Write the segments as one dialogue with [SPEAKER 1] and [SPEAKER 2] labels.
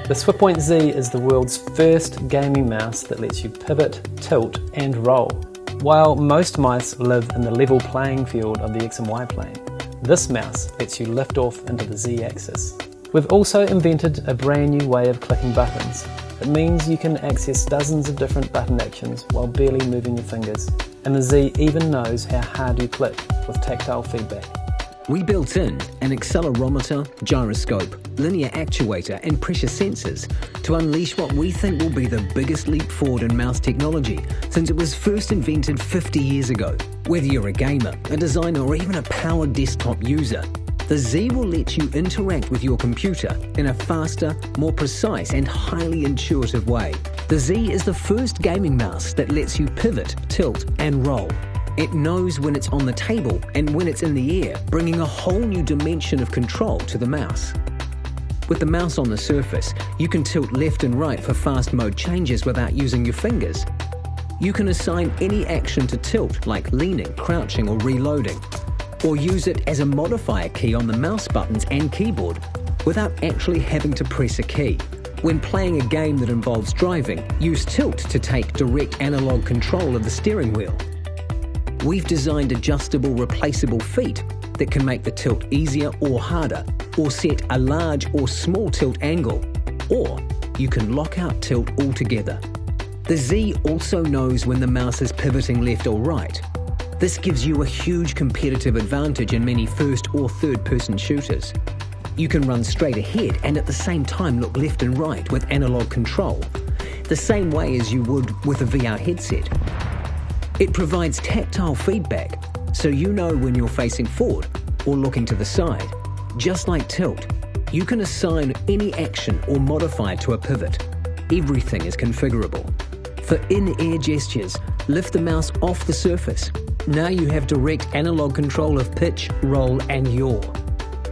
[SPEAKER 1] The SWIPPOINT Z is the world's first gaming mouse that lets you pivot, tilt and roll. While most mice live in the level playing field of the X and Y plane, this mouse lets you lift off into the Z axis. We've also invented a brand new way of clicking buttons. It means you can access dozens of different button actions while barely moving your fingers. And the Z even knows how hard you click with tactile feedback.
[SPEAKER 2] We built in an accelerometer, gyroscope, linear actuator and pressure sensors to unleash what we think will be the biggest leap forward in mouse technology since it was first invented 50 years ago. Whether you're a gamer, a designer or even a power desktop user, the Z will let you interact with your computer in a faster, more precise and highly intuitive way. The Z is the first gaming mouse that lets you pivot, tilt and roll. It knows when it's on the table and when it's in the air, bringing a whole new dimension of control to the mouse. With the mouse on the surface, you can tilt left and right for fast mode changes without using your fingers. You can assign any action to tilt, like leaning, crouching or reloading, or use it as a modifier key on the mouse buttons and keyboard without actually having to press a key. When playing a game that involves driving, use tilt to take direct analog control of the steering wheel. We've designed adjustable, replaceable feet that can make the tilt easier or harder, or set a large or small tilt angle, or you can lock out tilt altogether. The Z also knows when the mouse is pivoting left or right. This gives you a huge competitive advantage in many first or third person shooters. You can run straight ahead and at the same time look left and right with analog control, the same way as you would with a VR headset. It provides tactile feedback, so you know when you're facing forward or looking to the side. Just like tilt, you can assign any action or modify to a pivot. Everything is configurable. For in-air gestures, lift the mouse off the surface. Now you have direct analog control of pitch, roll and yaw.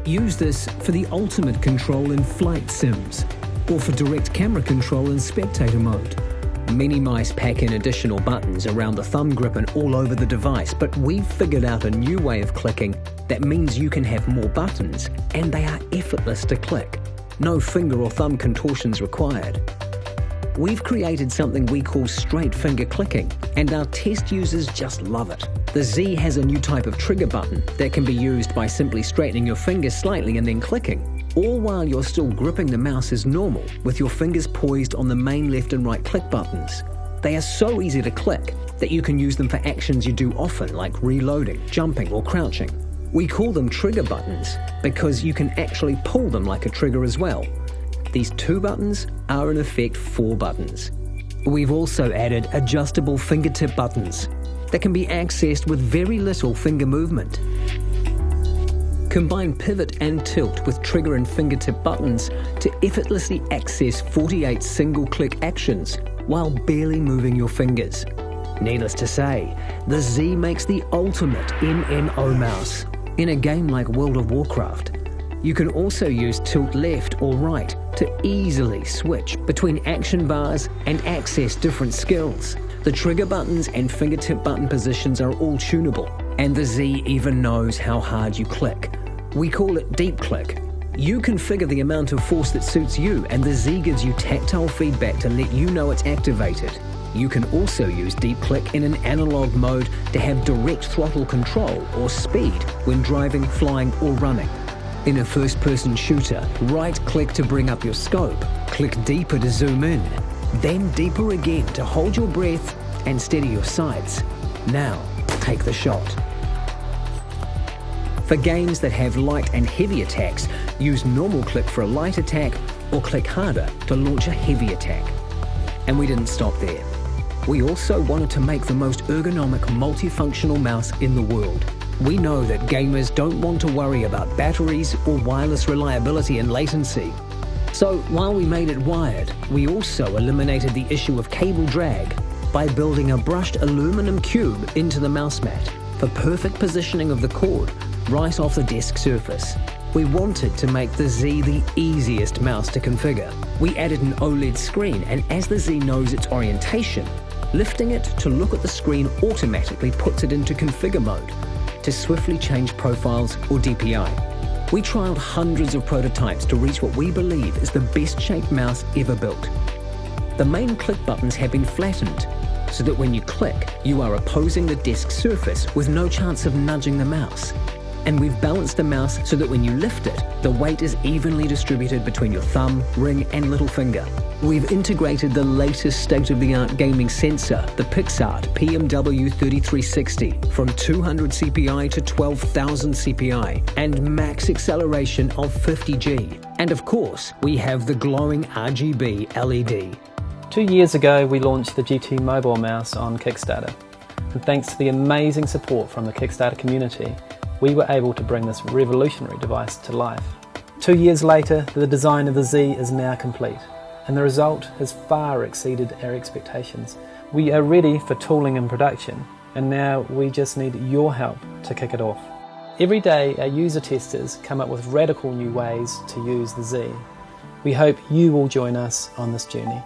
[SPEAKER 2] Use this for the ultimate control in flight sims, or for direct camera control in spectator mode. Many mice pack in additional buttons around the thumb grip and all over the device, but we've figured out a new way of clicking that means you can have more buttons and they are effortless to click. No finger or thumb contortions required. We've created something we call straight finger clicking, and our test users just love it. The Z has a new type of trigger button that can be used by simply straightening your fingers slightly and then clicking, all while you're still gripping the mouse as normal with your fingers poised on the main left and right click buttons. They are so easy to click that you can use them for actions you do often, like reloading, jumping or crouching. We call them trigger buttons because you can actually pull them like a trigger as well. These 2 buttons are in effect 4 buttons. We've also added adjustable fingertip buttons that can be accessed with very little finger movement. Combine pivot and tilt with trigger and fingertip buttons to effortlessly access 48 single-click actions while barely moving your fingers. Needless to say, the Z makes the ultimate MMO mouse in a game like World of Warcraft. You can also use tilt left or right to easily switch between action bars and access different skills. The trigger buttons and fingertip button positions are all tunable, and the Z even knows how hard you click. We call it deep click. You configure the amount of force that suits you, and the Z gives you tactile feedback to let you know it's activated. You can also use deep click in an analog mode to have direct throttle control or speed when driving, flying or running. In a first-person shooter, right-click to bring up your scope, click deeper to zoom in, then deeper again to hold your breath and steady your sights. Now, take the shot. For games that have light and heavy attacks, use normal click for a light attack or click harder to launch a heavy attack. And we didn't stop there. We also wanted to make the most ergonomic, multifunctional mouse in the world. We know that gamers don't want to worry about batteries or wireless reliability and latency. So while we made it wired, we also eliminated the issue of cable drag by building a brushed aluminum cube into the mouse mat for perfect positioning of the cord right off the desk surface. We wanted to make the Z the easiest mouse to configure. We added an OLED screen, and as the Z knows its orientation, lifting it to look at the screen automatically puts it into configure mode to swiftly change profiles or DPI. We trialled hundreds of prototypes to reach what we believe is the best shaped mouse ever built. The main click buttons have been flattened, so that when you click, you are opposing the desk surface with no chance of nudging the mouse. And we've balanced the mouse so that when you lift it, the weight is evenly distributed between your thumb, ring, and little finger. We've integrated the latest state-of-the-art gaming sensor, the Pixart PMW3360, from 200 CPI to 12,000 CPI, and max acceleration of 50G. And of course, we have the glowing RGB LED.
[SPEAKER 1] 2 years ago, we launched the GT Mobile Mouse on Kickstarter. And thanks to the amazing support from the Kickstarter community, we were able to bring this revolutionary device to life. 2 years later, the design of the Z is now complete, and the result has far exceeded our expectations. We are ready for tooling and production, and now we just need your help to kick it off. Every day, our user testers come up with radical new ways to use the Z. We hope you will join us on this journey.